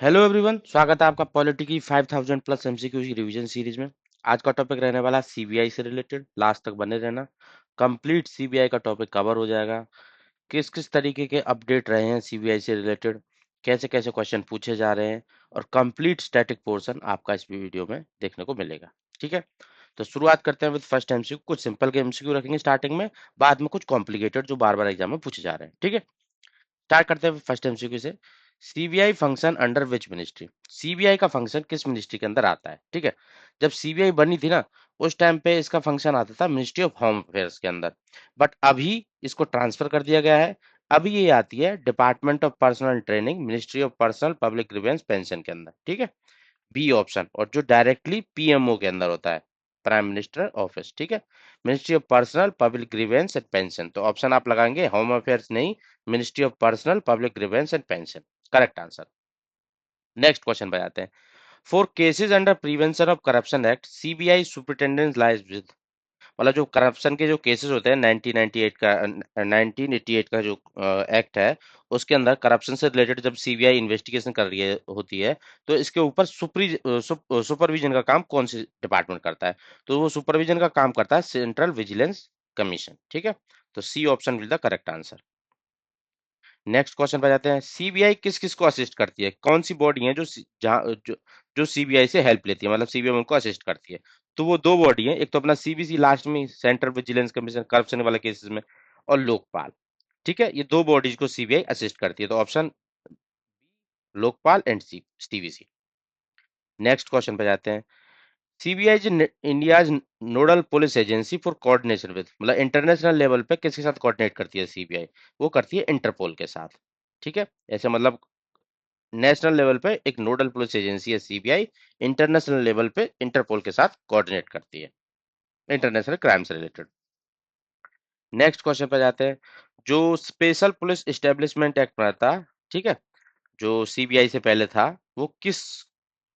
Hello everyone, स्वागत है आपका पॉलिटी की 5000 प्लस एमसीक्यू की रिवीजन सीरीज में। आज का टॉपिक रहने वाला सीबीआई से रिलेटेड। लास्ट तक बने रहना, कंप्लीट सीबीआई का टॉपिक कवर हो जाएगा। किस किस तरीके के अपडेट रहे हैं सीबीआई से रिलेटेड, कैसे कैसे क्वेश्चन पूछे जा रहे हैं, और कंप्लीट स्टैटिक पोर्शन आपका इस वीडियो में देखने को मिलेगा। ठीक है, तो शुरुआत करते हैं विद फर्स्ट एमसीक्यू। कुछ सिंपल के एमसीक्यू रखेंगे स्टार्टिंग में, बाद में कुछ कॉम्प्लिकेटेड जो बार बार एग्जाम में पूछे जा रहे हैं। ठीक है, स्टार्ट करते हैं फर्स्ट एमसीक्यू से। CBI function under which ministry? CBI का फंक्शन किस मिनिस्ट्री के अंदर आता है? ठीक है, जब सीबीआई बनी थी ना, उस टाइम पे इसका फंक्शन आता था मिनिस्ट्री ऑफ होम अफेयर्स के अंदर। बट अभी इसको ट्रांसफर कर दिया गया है। अभी ये आती है department of personal training, ministry of personnel public grievance pension के अंदर। ठीक है, बी ऑप्शन, और जो डायरेक्टली पीएमओ के अंदर होता है, प्राइम मिनिस्टर ऑफिस। ठीक है, ministry of personnel public grievance and pension. तो ऑप्शन आप लगाएंगे होम अफेयर्स नहीं, ministry of personnel public grievance and pension, correct answer. Next question पे जाते हैं। For cases under prevention of corruption act, CBI superintendent lies with. मतलब जो corruption के जो केसेस होते हैं 1998 का 1988 का जो एक्ट है, उसके अंदर करप्शन से रिलेटेड जब सीबीआई इन्वेस्टिगेशन कर रही है होती है, तो इसके ऊपर सुपरविजन का काम कौन सी डिपार्टमेंट करता है? तो वो सुपरविजन का काम करता है सेंट्रल विजिलेंस कमीशन। ठीक है, तो C option will the correct answer. Next question पे जाते हैं। सीबीआई किस किस को असिस्ट करती है? कौन सी बॉडी है जो जहाँ जो सीबीआई से हेल्प लेती है, मतलब सीबीआई उनको असिस्ट करती है? तो वो दो बॉडी है, एक तो अपना सीबीसी लास्ट में, सेंट्रल विजिलेंस कमीशन करप्शन वाले केसेस में, और लोकपाल। ठीक है, ये दो बॉडीज को सीबीआई असिस्ट करती है, तो option Lokpal and CBC. Next question पे जाते हैं। CBI is India's nodal police agency for coordination with, मतलब इंटरनेशनल लेवल पे किसके साथ कोऑर्डिनेट करती है सीबीआई? वो करती है इंटरपोल के साथ। ठीक है, ऐसे मतलब नेशनल लेवल पे एक नोडल पुलिस एजेंसी है सीबीआई, इंटरनेशनल लेवल पे इंटरपोल के साथ कोऑर्डिनेट करती है इंटरनेशनल क्राइम से रिलेटेड। नेक्स्ट क्वेश्चन पे जाते हैं। जो स्पेशल पुलिस एस्टेब्लिशमेंट एक्ट बना था, ठीक है, जो सीबीआई से पहले था, वो किस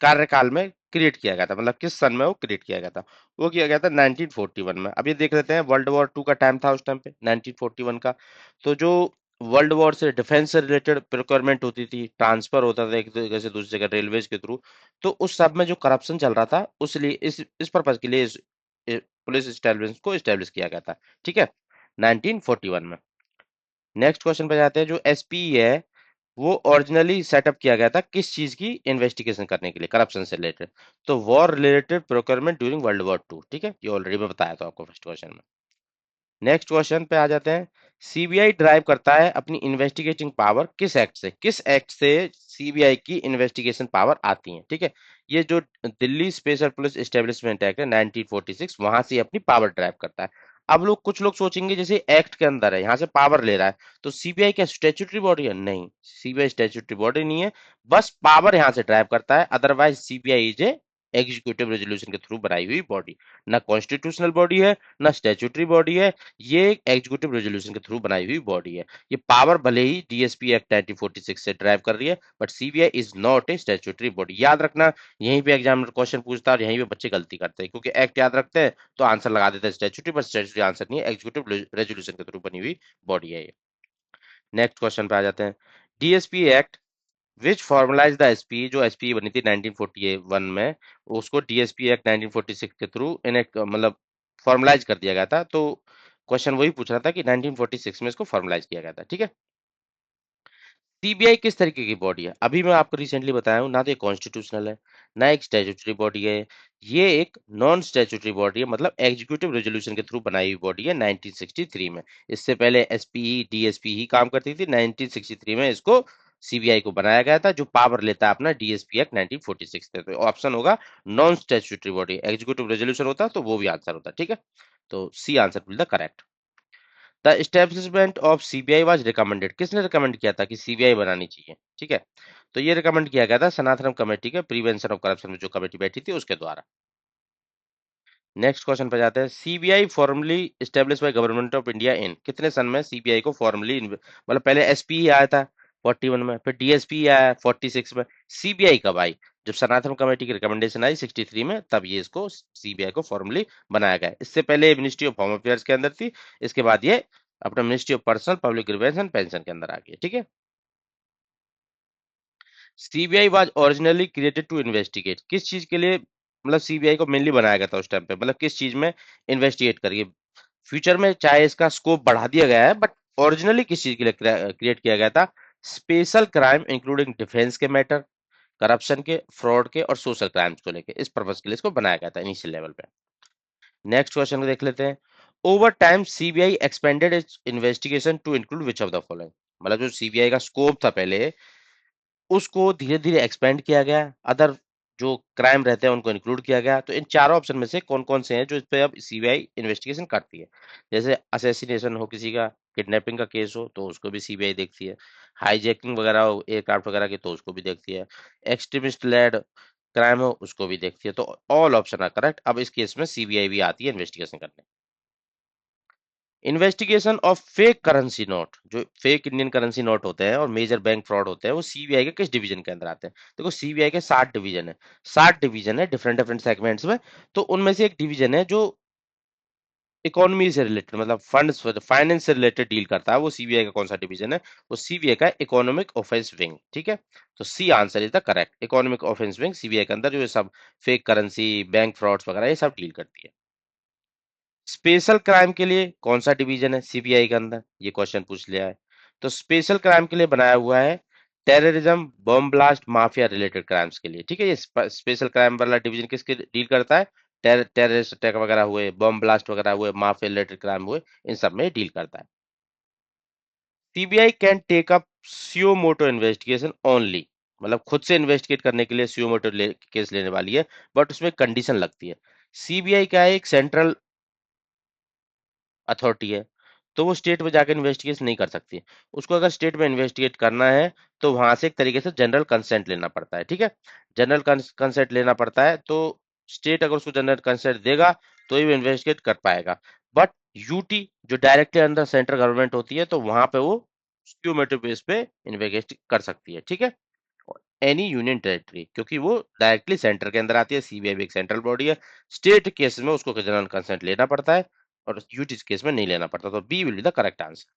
कार्यकाल में क्रिएट किया गया था, मतलब किस सन में वो क्रिएट किया गया था? वो किया गया था 1941 में। अब ये देख लेते हैं, वर्ल्ड वॉर टू का टाइम था उस टाइम पे 1941 का। तो जो वर्ल्ड वॉर से डिफेंस से रिलेटेड प्रिक्वायरमेंट होती थी, ट्रांसफर होता था एक जगह से दूसरी जगह रेलवेज के थ्रू, तो उस सब में जो करप्शन चल रहा था, उस लिए इस पर्पज के लिए पुलिस एस्टेब्लिशमेंट को एस्टेब्लिश किया गया था। ठीक है, 1941 में। नेक्स्ट क्वेश्चन पे जाते हैं। जो एसपी है, वो ओरिजिनली सेटअप किया गया था किस चीज की इन्वेस्टिगेशन करने के लिए, करप्शन से रिलेटेड? तो war related procurement during world war two. ठीक है, ये ऑलरेडी मैं बताया था आपको फर्स्ट क्वेश्चन में। नेक्स्ट क्वेश्चन पे आ जाते हैं। सीबीआई ड्राइव करता है अपनी इन्वेस्टिगेटिंग पावर किस एक्ट से? किस एक्ट से सीबीआई की इन्वेस्टिगेशन पावर आती है? ठीक है, ये जो Delhi special police establishment act है 1946, वहां से अपनी पावर ड्राइव करता है। अब लोग कुछ लोग सोचेंगे जैसे एक्ट के अंदर है, यहाँ से पावर ले रहा है, तो सीबीआई क्या स्टैट्यूटरी बॉडी है? नहीं, सीबीआई स्टैट्यूटरी बॉडी नहीं है, बस पावर यहाँ से ड्राइव करता है। Otherwise CBI is a executive resolution के थ्रू बनाई हुई बॉडी, ना कॉन्स्टिट्यूशनल बॉडी है, ना स्टैट्यूटरी बॉडी है। ये एक एग्जीक्यूटिव रेजोल्यूशन के थ्रू बनाई हुई बॉडी है। ये पावर भले ही डीएसपी एक्ट 1946 से ड्राइव कर रही है, but CBI is not a statutory body. याद रखना, यहीं पे एग्जामिनर क्वेश्चन पूछता है और यहीं पे बच्चे गलती करते हैं, क्योंकि एक्ट याद रखते हैं तो आंसर लगा देते हैं स्टैट्यूटरी, बट स्टैट्यूटरी आंसर नहीं है, एग्जीक्यूटिव रेजोल्यूशन के थ्रू बनी हुई बॉडी है ये। नेक्स्ट क्वेश्चन पे आ जाते हैं। DSP act which formalise the SP, जो एसपी बनी थी 1941 में, उसको डीएसपी एक्ट 1946 के थ्रू इन्हें मतलब फॉर्मुलाइज कर दिया गया था। तो क्वेश्चन वही पूछ रहा था कि 1946 में इसको फॉर्मुलाइज किया गया था। ठीक है, सीबीआई किस तरीके की बॉडी है? अभी मैं आपको रिसेंटली बताया हूँ, ना तो कॉन्स्टिट्यूशनल है, ना एक स्टैट्यूटरी बॉडी है। ये एक नॉन स्टैट्यूटरी बॉडी है, मतलब एग्जीक्यूटिव रेजोल्यूशन के थ्रू बनाई हुई बॉडी है 1963 में। इससे पहले एसपीई डीएसपी ही काम करती थी, 1963 में इसको सीबीआई को बनाया गया था, जो पावर लेता है अपना डीएसपी एक्ट 1946 से। तो ऑप्शन होगा non statutory body, executive resolution होता तो वो भी आंसर होता। ठीक है, तो C answer will the correct. The establishment of CBI was recommended, किसने रिकमेंड किया था कि सीबीआई बनानी चाहिए? ठीक है, तो ये रिकमेंड किया गया था सनातन कमेटी के प्रिवेंशन ऑफ करप्शन में जो कमेटी बैठी थी उसके द्वारा। नेक्स्ट क्वेश्चन पे जाते हैं। CBI formally establish by government of India in, कितने सन में सीबीआई को फॉर्मली, मतलब पहले एसपी ही आया था 41 में, फिर डीएसपी आया 46 में, सीबीआई कब आई? जब सनातन कमेटी की रिकमेंडेशन आई 63 में, तब ये इसको सीबीआई को फॉर्मली बनाया गया। इससे पहले मिनिस्ट्री ऑफ होम अफेयर्स के अंदर थी, इसके बाद ये अपना ministry of personnel public grievance and pension के अंदर आ गई। ठीक है, CBI was originally created to investigate, किस चीज के लिए मतलब सीबीआई को मेनली बनाया गया था उस टाइम पे, मतलब किस चीज में इन्वेस्टिगेट करिए। फ्यूचर में चाहे इसका स्कोप बढ़ा दिया गया है, बट ओरिजिनली किस चीज के लिए क्रिएट किया गया था? स्पेशल क्राइम इंक्लूडिंग डिफेंस के मैटर, करप्शन के, फ्रॉड के और सोशल क्राइम्स को लेके, इस पर्पज के लिए इसको बनाया गया था इनिशियल लेवल पे। नेक्स्ट क्वेश्चन को देख लेते हैं। Over time CBI expanded its investigation to include which of the following, मतलब जो सीबीआई का स्कोप था पहले, उसको धीरे धीरे एक्सपेंड किया गया, अदर जो क्राइम रहते हैं उनको इंक्लूड किया गया। तो इन चारों ऑप्शन में से कौन कौन से हैं जो इस पे अब सीबीआई इन्वेस्टिगेशन करती है? जैसे असेसिनेशन हो किसी का, किडनैपिंग का केस हो तो उसको भी सीबीआई देखती है, हाईजैकिंग वगैरह हो एयरक्राफ्ट वगैरह की तो उसको भी देखती है, एक्सट्रीमिस्ट लेड क्राइम हो उसको भी देखती है। तो ऑल ऑप्शन आर करेक्ट। अब इस केस में सीबीआई भी आती है इन्वेस्टिगेशन करने। Investigation of fake currency note, जो फेक इंडियन करेंसी नोट होते हैं और मेजर बैंक फ्रॉड होते हैं, वो सीबीआई के किस डिवीजन के अंदर आते हैं? देखो सीबीआई के 7 डिवीजन है, 7 डिवीजन है डिफरेंट डिफरेंट सेगमेंट्स में। तो उनमें से एक डिवीजन है जो इकोनॉमी से रिलेटेड, मतलब फंड्स फाइनेंस से रिलेटेड डील करता है, वो सीबीआई का कौन सा डिवीजन है? वो सीबीआई का इकोनॉमिक ऑफेंस विंग। ठीक है, तो C answer is the correct, economic offence wing CBI के अंदर जो ये सब फेक करेंसी बैंक फ्रॉड्स वगैरह ये सब डील करती है। स्पेशल क्राइम के लिए कौन सा डिवीजन है सीबीआई के अंदर, ये क्वेश्चन पूछ लिया है। तो स्पेशल क्राइम के लिए बनाया हुआ है terrorism, bomb blast, mafia related crimes के लिए। ठीक है, ये स्पेशल क्राइम वाला डिवीजन किसके डील करता है? टेररिस्ट अटैक वगैरह हुए, बम ब्लास्ट वगैरह हुए, माफिया रिलेटेड क्राइम हुए, इन सब में डील करता है। सीबीआई कैन टेक अप सुयो मोटो इन्वेस्टिगेशन ओनली, मतलब खुद से इन्वेस्टिगेट करने के लिए सुयो मोटो केस लेने वाली है, बट उसमें कंडीशन लगती है। सीबीआई का एक सेंट्रल अथॉरिटी है, तो वो स्टेट में जाकर इन्वेस्टिगेशन नहीं कर सकती। उसको अगर स्टेट में इन्वेस्टिगेट करना है तो वहां से एक तरीके से जनरल कंसेंट लेना पड़ता है। ठीक है, जनरल कंसेंट लेना पड़ता है, तो स्टेट अगर उसको जनरल कंसेंट देगा तो ही वो इन्वेस्टिगेट कर पाएगा। बट यूटी जो डायरेक्टली अंडर सेंट्रल गवर्नमेंट होती है, तो वहां पे वो क्यूमेटिव बेस पे इन्वेस्टिगेट कर सकती है। ठीक है, एनी यूनियन टेरिटरी, क्योंकि वो डायरेक्टली सेंटर के अंदर आती है, सीबीआई भी एक सेंट्रल बॉडी है। स्टेट केस में उसको जनरल कंसेंट लेना पड़ता है और यूटी केस में नहीं लेना पड़ता, तो B will be the correct answer.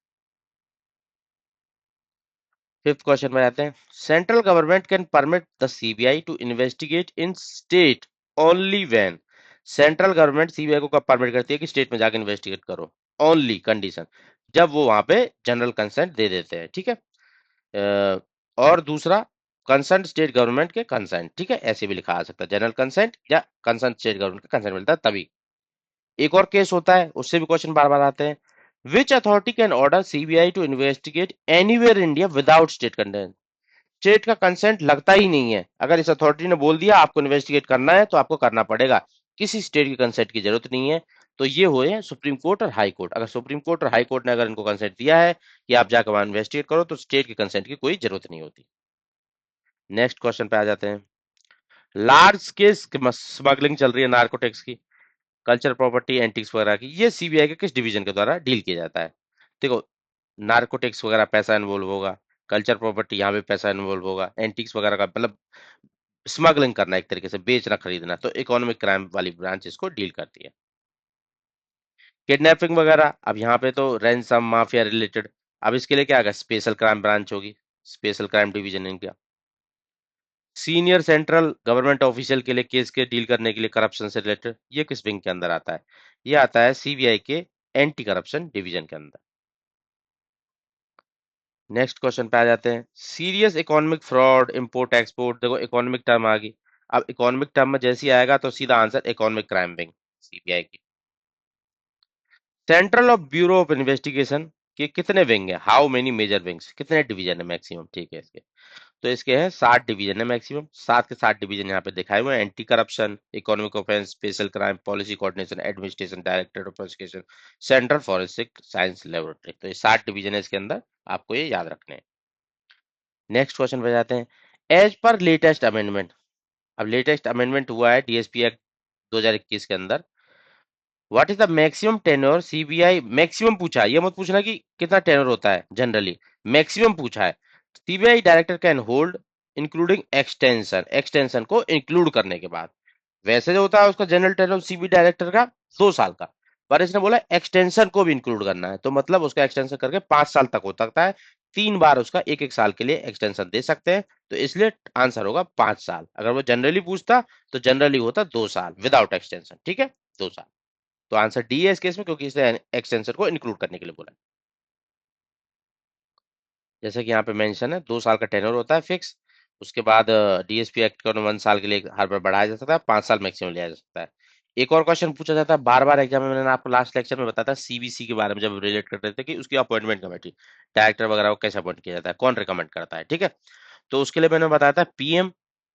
Fifth question में आते हैं। Central government can permit the CBI to investigate in state only when, central government CBI को कब परमिट करती है कि स्टेट में जाकर इन्वेस्टिगेट करो? ओनली कंडीशन, जब वो वहां पे जनरल कंसेंट दे देते हैं। ठीक है, और दूसरा कंसर्न स्टेट गवर्नमेंट के कंसेंट। ठीक है, ऐसे भी लिखा आ सकता है, जनरल कंसेंट या कंसर्न स्टेट गवर्नमेंट का कंसेंट मिलता है तभी। एक और केस होता है, उससे भी क्वेश्चन बार बार आते हैं। Which authority can order CBI to investigate anywhere India without state consent? State का कंसेंट लगता ही नहीं है, अगर इस अथॉरिटी ने बोल दिया आपको इन्वेस्टिगेट करना है तो आपको करना पड़ेगा, किसी स्टेट की कंसेंट की जरूरत नहीं है। तो ये हुए सुप्रीम कोर्ट और हाई कोर्ट। अगर सुप्रीम कोर्ट और हाई कोर्ट ने अगर इनको कंसेंट दिया है कि आप जाकर वहां इन्वेस्टिगेट करो, तो स्टेट की कंसेंट की कोई जरूरत नहीं होती। नेक्स्ट क्वेश्चन पे आ जाते हैं। लार्ज स्केल स्मगलिंग चल रही है नार्कोटिक्स की, कल्चर प्रॉपर्टी एंटिक्स वगैरह की, ये सीबीआई के किस डिवीजन के द्वारा डील किया जाता है? देखो, नार्कोटिक्स वगैरह पैसा इन्वॉल्व होगा, कल्चर प्रॉपर्टी यहाँ पे पैसा इन्वॉल्व होगा, एंटिक्स वगैरह का मतलब स्मगलिंग करना, एक तरीके से बेचना खरीदना, तो इकोनॉमिक क्राइम वाली ब्रांच इसको डील करती है। किडनैपिंग वगैरह, अब यहाँ पे तो रैंसम माफिया रिलेटेड, अब इसके लिए क्या आएगा? स्पेशल क्राइम ब्रांच होगी, स्पेशल क्राइम डिवीजन इनका। सीनियर सेंट्रल गवर्नमेंट ऑफिशियल के लिए केस के डील करने के लिए करप्शन से रिलेटेड, ये किस विंग के अंदर आता है? ये आता है सीबीआई के एंटी करप्शन डिवीजन के अंदर। नेक्स्ट क्वेश्चन पे आ जाते हैं। Serious economic fraud, import export, देखो इकोनॉमिक टर्म आ गई। अब इकोनॉमिक टर्म में जैसे ही आएगा तो सीधा answer economic crime wing CBI की। Central of bureau of investigation के कितने विंग है? हाउ मेनी मेजर विंग्स, कितने डिवीजन है मैक्सिमम? ठीक है, इसके तो इसके हैं 7 डिवीजन है मैक्सिमम, 7 के 7 डिवीजन यहाँ पे दिखाए हुए हैं। Anti corruption, economic offence, special crime, policy coordination, administration, directorate of prosecution, central forensic science laboratory. तो ये 7 डिवीजन है इसके अंदर, आपको ये याद रखने हैं। नेक्स्ट क्वेश्चन पे जाते हैं। एज पर लेटेस्ट अमेंडमेंट, अब लेटेस्ट अमेंडमेंट हुआ है डीएसपी एक्ट 2021 के अंदर। What is the maximum tenure CBI, maximum पूछा है, ये मत पूछना कि कितना टेन्योर होता है जनरली, मैक्सिमम पूछा है। CBI director can hold including extension, extension को इंक्लूड करने के बाद। वैसे जो होता है उसका जनरल टेन्योर सीबी डायरेक्टर का 2 साल का, पर इसने बोला एक्सटेंशन को भी इंक्लूड करना है, तो मतलब उसका एक्सटेंशन करके 5 साल तक हो सकता है। 3 बार उसका 1-1 साल के लिए एक्सटेंशन दे सकते हैं। तो इसलिए आंसर होगा 5 साल। अगर वो जनरली पूछता तो जनरली होता 2 साल विदाउट एक्सटेंशन, ठीक है, 2 साल। तो आंसर डी है इस केस में, क्योंकि इसने एक्सटेंशन को इंक्लूड करने के लिए बोला है। जैसे कि यहाँ पे मेंशन है 2 साल का टेन्योर होता है फिक्स। उसके बाद डीएसपी एक्ट को 1 साल के लिए हर बार बढ़ाया जा सकता है, 5 साल मैक्सिमम लिया जा सकता है। एक और क्वेश्चन पूछा जाता है बार बार एग्जाम में, मैंने आपको लास्ट लेक्चर में बताया था सीबीसी के बारे में, जब रिलेट कर रहे थे कि उसकी अपॉइंटमेंट कमेटी, डायरेक्टर वगैरह को कैसे अपॉइंट किया जाता है, कौन रिकमेंड करता है, ठीक है। तो उसके लिए मैंने बताया था PM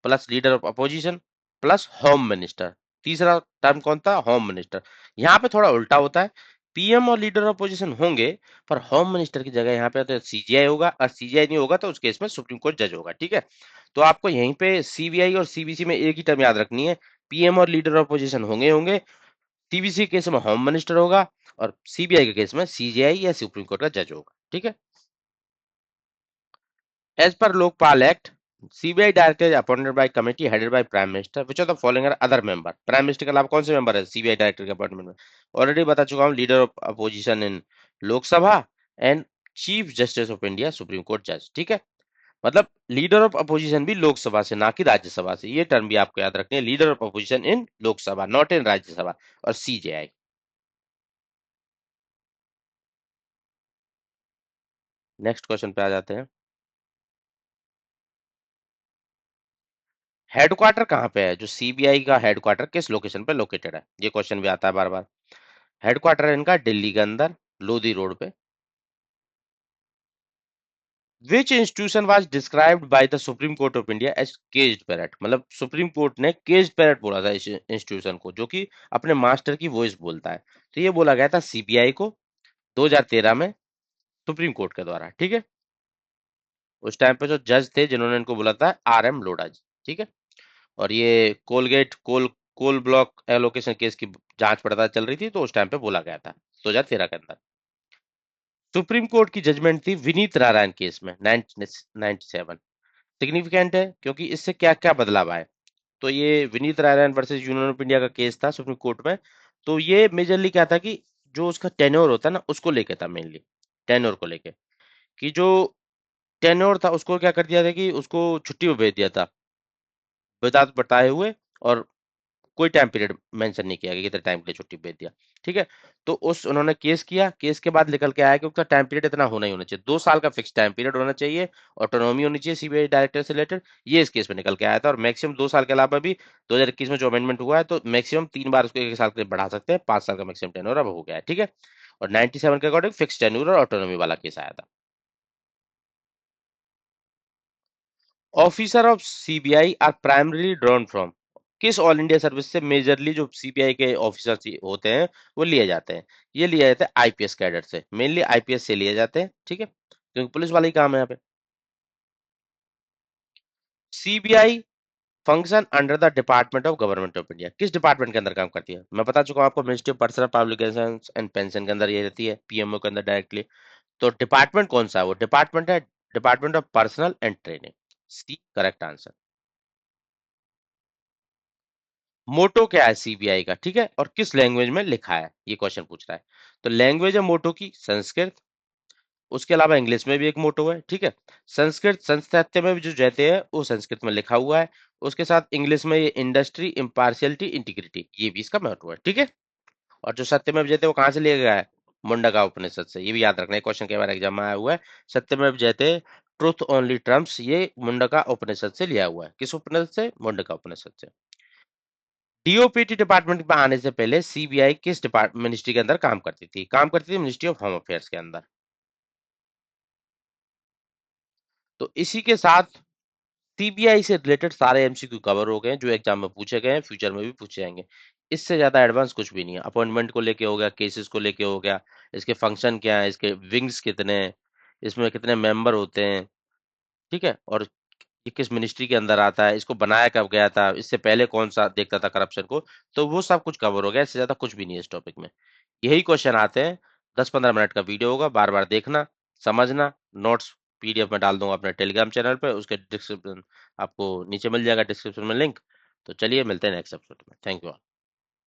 plus leader of opposition plus home minister. तीसरा टर्म कौन था? Home minister. यहाँ पे थोड़ा उल्टा होता है, पीएम और लीडर ऑफ अपोजिशन होंगे, पर होम मिनिस्टर की जगह यहाँ पे तो सीजीआई होगा, और सीजीआई नहीं होगा तो उस केस में सुप्रीम कोर्ट जज होगा, ठीक है। तो आपको यहीं पे सीबीआई और सीबीसी में एक ही टर्म याद रखनी है, पीएम और लीडर ऑफ अपोजिशन होंगे होंगे, सीबीसी के केस में होम मिनिस्टर होगा, और सीबीआई के केस में सीजीआई या सुप्रीम कोर्ट का जज होगा, ठीक है। As per Lokpal Act, CBI director is appointed by committee headed by Prime Minister. Which of the following are other member? Prime Minister के अलावा कौन से मेंबर है सीबीआई डायरेक्टर के अपॉइंटमेंट में? ऑलरेडी बता चुका हूँ, leader of opposition in Lok Sabha and chief justice of India supreme court जज, ठीक है। मतलब लीडर ऑफ अपोजिशन भी लोकसभा से, ना कि राज्यसभा से, ये टर्म भी आपको याद रखनी है, leader of opposition in Lok Sabha, not in Rajya Sabha. और सीजेआई। नेक्स्ट क्वेश्चन पे आ जाते हैं। हेडक्वार्टर कहाँ पे है? जो सीबीआई का हेडक्वार्टर किस लोकेशन पे लोकेटेड है? ये क्वेश्चन भी आता है बार बार। हेडक्वार्टर है इनका दिल्ली के अंदर, लोधी रोड पे। Which institution was described by the supreme court of India as caged parrot? मतलब सुप्रीम कोर्ट ने केज्ड पैरट बोला था इस इंस्टीट्यूशन को, जो कि अपने मास्टर की वॉइस बोलता है। तो ये बोला गया था सीबीआई को 2013 में सुप्रीम कोर्ट के द्वारा, ठीक है। उस टाइम पे जो जज थे जिन्होंने इनको बोला था आर एम लोढ़ा जी, ठीक है। और ये coalgate coal block allocation case की जांच पड़ताल चल रही थी, तो उस टाइम पे बोला गया था 2013 के अंदर। सुप्रीम कोर्ट की जजमेंट थी विनीत नारायण केस में 1997। सिग्निफिकेंट है क्योंकि इससे क्या क्या बदलाव आए। तो ये Vineet Narayan versus union of India का केस था सुप्रीम कोर्ट में। तो ये मेजरली क्या था कि जो उसका टेन्योर होता है ना, उसको लेके था मेनली, टेन्योर को लेके, कि जो टेन्योर था उसको क्या कर दिया था कि उसको छुट्टी पे भेज दिया था विदाउट बताए हुए, और कोई टाइम पीरियड मेंशन नहीं किया कि कितने टाइम के लिए छुट्टी भेज दिया, ठीक है। तो उस उन्होंने केस किया, केस के बाद निकल के आया कि उसका टाइम पीरियड इतना होना ही होना चाहिए, 2 साल का फिक्स टाइम पीरियड होना चाहिए, ऑटोनॉमी होनी चाहिए सीबीआई डायरेक्टर से रिलेटेड। ये इस केस में निकल के आया था, और मैक्सिमम 2 साल के अलावा भी 2021 में जो अमेंडमेंट हुआ है, तो मैक्सिमम 3 बार उसको 1 साल के लिए बढ़ा सकते हैं, 5 साल का मैक्सिमम टेन्योर अब हो गया है, ठीक है। और 97 के अकॉर्डिंग फिक्स टेन्योर और ऑटोनॉमी वाला केस आया था। Officer of CBI are primarily drawn from, किस ऑल इंडिया सर्विस से मेजरली जो सीबीआई के ऑफिसर होते हैं वो लिए जाते हैं? ये लिए जाते हैं आईपीएस कैडर से, मेनली आईपीएस से लिए जाते हैं, ठीक है, क्योंकि पुलिस वाला ही काम है यहाँ पे। CBI function under the department of government of India, किस डिपार्टमेंट के अंदर काम करती है? मैं बता चुका हूँ आपको, ministry of personal publication and pension के अंदर ये रहती है, पीएमओ के अंदर डायरेक्टली। तो डिपार्टमेंट कौन सा है? वो डिपार्टमेंट है department of personnel and training, C correct answer. Motto क्या है सीबीआई का, ठीक है, और किस लैंग्वेज में लिखा है, ये क्वेश्चन पूछ रहा है। तो लैंग्वेज है मोटो की संस्कृत, उसके अलावा इंग्लिश में भी एक मोटो है, ठीक है। संस्कृत संस्कृत में भी जो रहते हैं वो संस्कृत में लिखा हुआ है। उसके साथ इंग्लिश में ये इंडस्ट्री इम्पार्शियलिटी इंटीग्रिटी, ये भी इसका मोटो है, ठीक है। और जो सत्यमेव जयते वो कहाँ से लिया गया है? मुंडका उपनिषद से, ये भी याद रखना है, क्वेश्चन कई बार एग्जाम में आया हुआ है। सत्यमेव जयते ट्रुथ ओनली ट्रम्प्स, ये मुंडका उपनिषद से लिया हुआ है। किस उपनिषद से? मुंडका उपनिषद से। डीओपीटी डिपार्टमेंट में आने से पहले सीबीआई किस डिपार्टमेंट मिनिस्ट्री के अंदर काम करती थी? काम करती थी मिनिस्ट्री ऑफ होम अफेयर्स के अंदर। तो इसी के साथ सीबीआई से रिलेटेड सारे एमसीक्यू कवर हो गए हैं जो एग्जाम में पूछे गए हैं, फ्यूचर में भी पूछे जाएंगे। इससे ज्यादा एडवांस कुछ भी नहीं है। अपॉइंटमेंट को लेके हो गया, केसेस को लेके हो गया, इसके फंक्शन क्या है, इसके विंग्स कितने हैं, इसमें कितने मेंबर होते हैं, ठीक है, और ये किस मिनिस्ट्री के अंदर आता है, इसको बनाया कब गया था, इससे पहले कौन सा देखता था करप्शन को, तो वो सब कुछ कवर हो गया। इससे ज्यादा कुछ भी नहीं है इस टॉपिक में। यही क्वेश्चन आते हैं। 10-15 मिनट का वीडियो होगा, बार बार देखना, समझना। नोट्स पीडीएफ में डाल दूंगा अपने टेलीग्राम चैनल पे, उसके डिस्क्रिप्शन आपको नीचे मिल जाएगा, डिस्क्रिप्शन में लिंक। तो चलिए मिलते हैं नेक्स्ट एपिसोड में। Thank you.